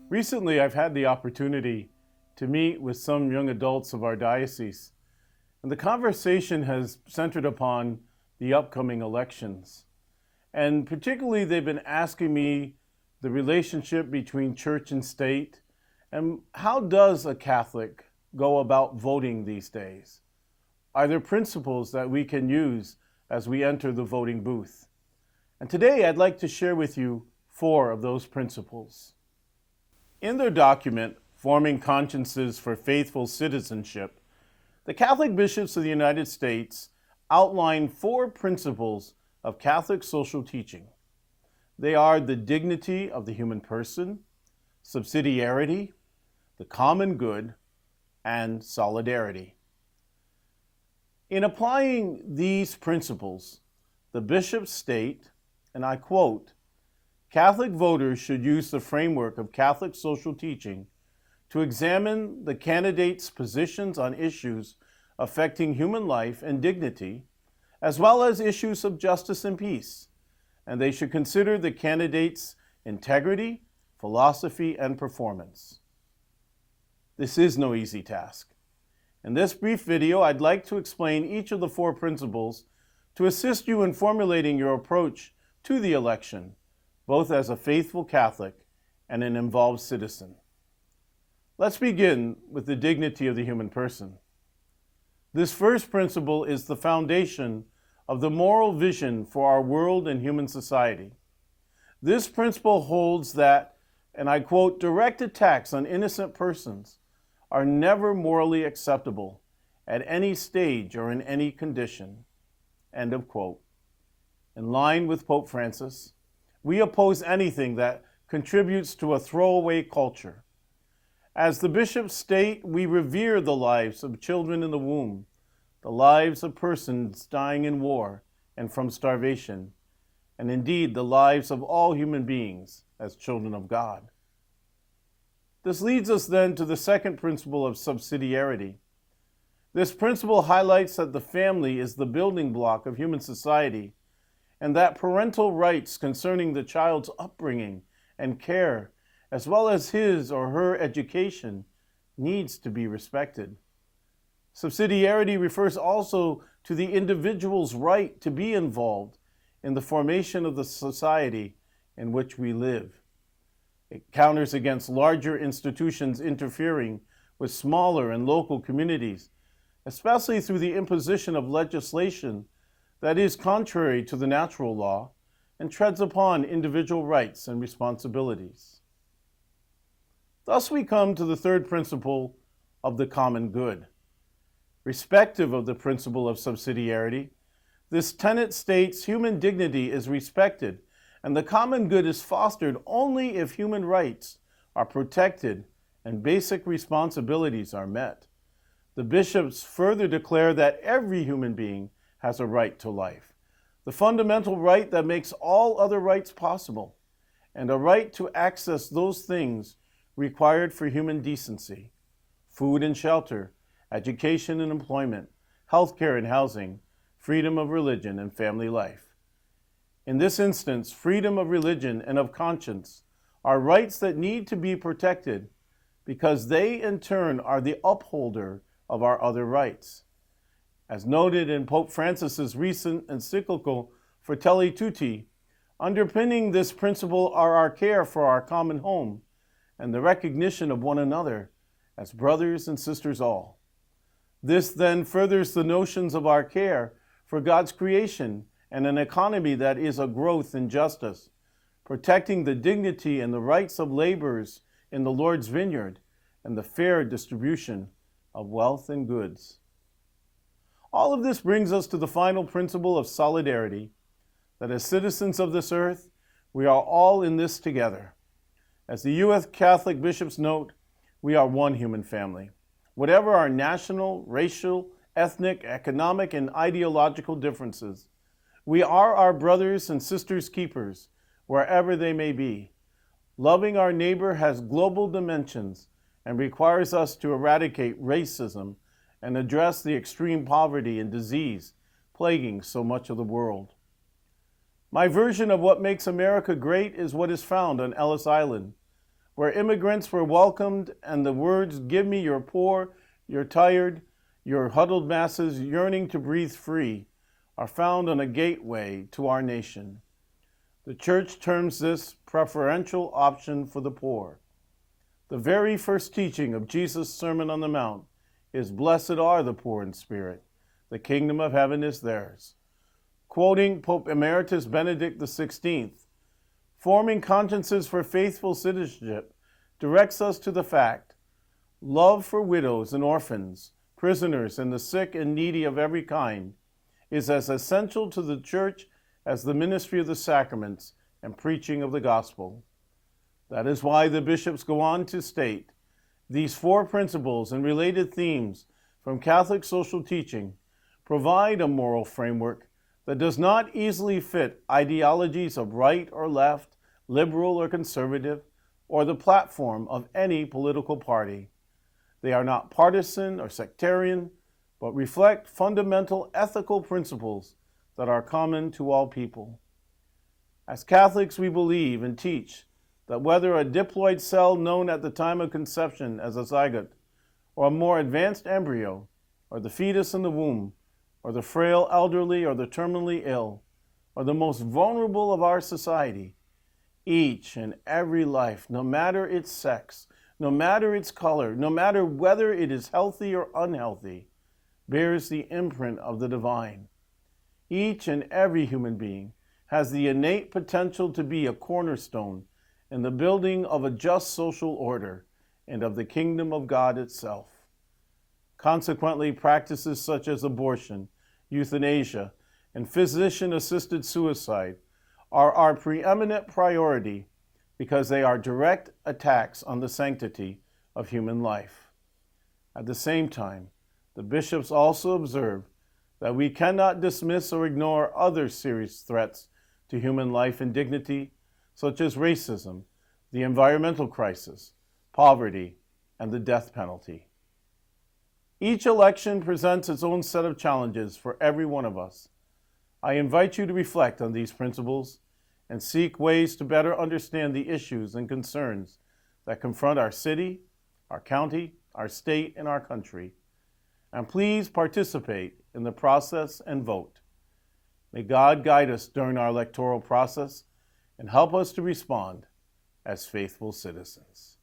Recently, I've had the opportunity to meet with some young adults of our diocese, and the conversation has centered upon the upcoming elections. And particularly, they've been asking me the relationship between church and state, and how does a Catholic go about voting these days? Are there principles that we can use as we enter the voting booth? And today, I'd like to share with you 4 of those principles. In their document, Forming Consciences for Faithful Citizenship, the Catholic bishops of the United States outline 4 principles of Catholic social teaching. They are the dignity of the human person, subsidiarity, the common good, and solidarity. In applying these principles, the bishops state, and I quote, "Catholic voters should use the framework of Catholic social teaching to examine the candidates' positions on issues affecting human life and dignity, as well as issues of justice and peace, and they should consider the candidates' integrity, philosophy, and performance." This is no easy task. In this brief video, I'd like to explain each of the 4 principles to assist you in formulating your approach to the election, both as a faithful Catholic and an involved citizen. Let's begin with the dignity of the human person. This first principle is the foundation of the moral vision for our world and human society. This principle holds that, and I quote, "direct attacks on innocent persons are never morally acceptable at any stage or in any condition." End of quote. In line with Pope Francis, we oppose anything that contributes to a throwaway culture. As the bishops state, we revere the lives of children in the womb, the lives of persons dying in war and from starvation, and indeed the lives of all human beings as children of God. This leads us then to the second principle of subsidiarity. This principle highlights that the family is the building block of human society, and that parental rights concerning the child's upbringing and care, as well as his or her education, needs to be respected. Subsidiarity refers also to the individual's right to be involved in the formation of the society in which we live. It counters against larger institutions interfering with smaller and local communities, especially through the imposition of legislation that is contrary to the natural law and treads upon individual rights and responsibilities. Thus we come to the third principle of the common good. Respective of the principle of subsidiarity, this tenet states human dignity is respected and the common good is fostered only if human rights are protected and basic responsibilities are met. The bishops further declare that every human being has a right to life, the fundamental right that makes all other rights possible, and a right to access those things required for human decency: food and shelter, education and employment, healthcare and housing, freedom of religion and family life. In this instance, freedom of religion and of conscience are rights that need to be protected because they in turn are the upholder of our other rights. As noted in Pope Francis's recent encyclical Fratelli Tutti, underpinning this principle are our care for our common home and the recognition of one another as brothers and sisters all. This then furthers the notions of our care for God's creation and an economy that is a growth in justice, protecting the dignity and the rights of laborers in the Lord's vineyard and the fair distribution of wealth and goods. All of this brings us to the final principle of solidarity, that as citizens of this earth, we are all in this together. As the U.S. Catholic bishops note, we are one human family. Whatever our national, racial, ethnic, economic, and ideological differences, we are our brothers and sisters' keepers, wherever they may be. Loving our neighbor has global dimensions and requires us to eradicate racism and address the extreme poverty and disease plaguing so much of the world. My version of what makes America great is what is found on Ellis Island, where immigrants were welcomed and the words, "Give me your poor, your tired, your huddled masses yearning to breathe free," are found on a gateway to our nation. The church terms this preferential option for the poor. The very first teaching of Jesus' Sermon on the Mount is, "Blessed are the poor in spirit, the kingdom of heaven is theirs." Quoting Pope Emeritus Benedict XVI, forming consciences for faithful citizenship directs us to the fact, love for widows and orphans, prisoners, and the sick and needy of every kind is as essential to the church as the ministry of the sacraments and preaching of the gospel. That is why the bishops go on to state, these four principles and related themes from Catholic social teaching provide a moral framework that does not easily fit ideologies of right or left, liberal or conservative, or the platform of any political party. They are not partisan or sectarian, but reflect fundamental ethical principles that are common to all people. As Catholics, we believe and teach that whether a diploid cell known at the time of conception as a zygote, or a more advanced embryo, or the fetus in the womb, or the frail elderly or the terminally ill, or the most vulnerable of our society, each and every life, no matter its sex, no matter its color, no matter whether it is healthy or unhealthy, bears the imprint of the divine. Each and every human being has the innate potential to be a cornerstone in the building of a just social order and of the kingdom of God itself. Consequently, practices such as abortion, euthanasia, and physician-assisted suicide are our preeminent priority because they are direct attacks on the sanctity of human life. At the same time, the bishops also observe that we cannot dismiss or ignore other serious threats to human life and dignity, such as racism, the environmental crisis, poverty, and the death penalty. Each election presents its own set of challenges for every one of us. I invite you to reflect on these principles and seek ways to better understand the issues and concerns that confront our city, our county, our state, and our country. And please participate in the process and vote. May God guide us during our electoral process and help us to respond as faithful citizens.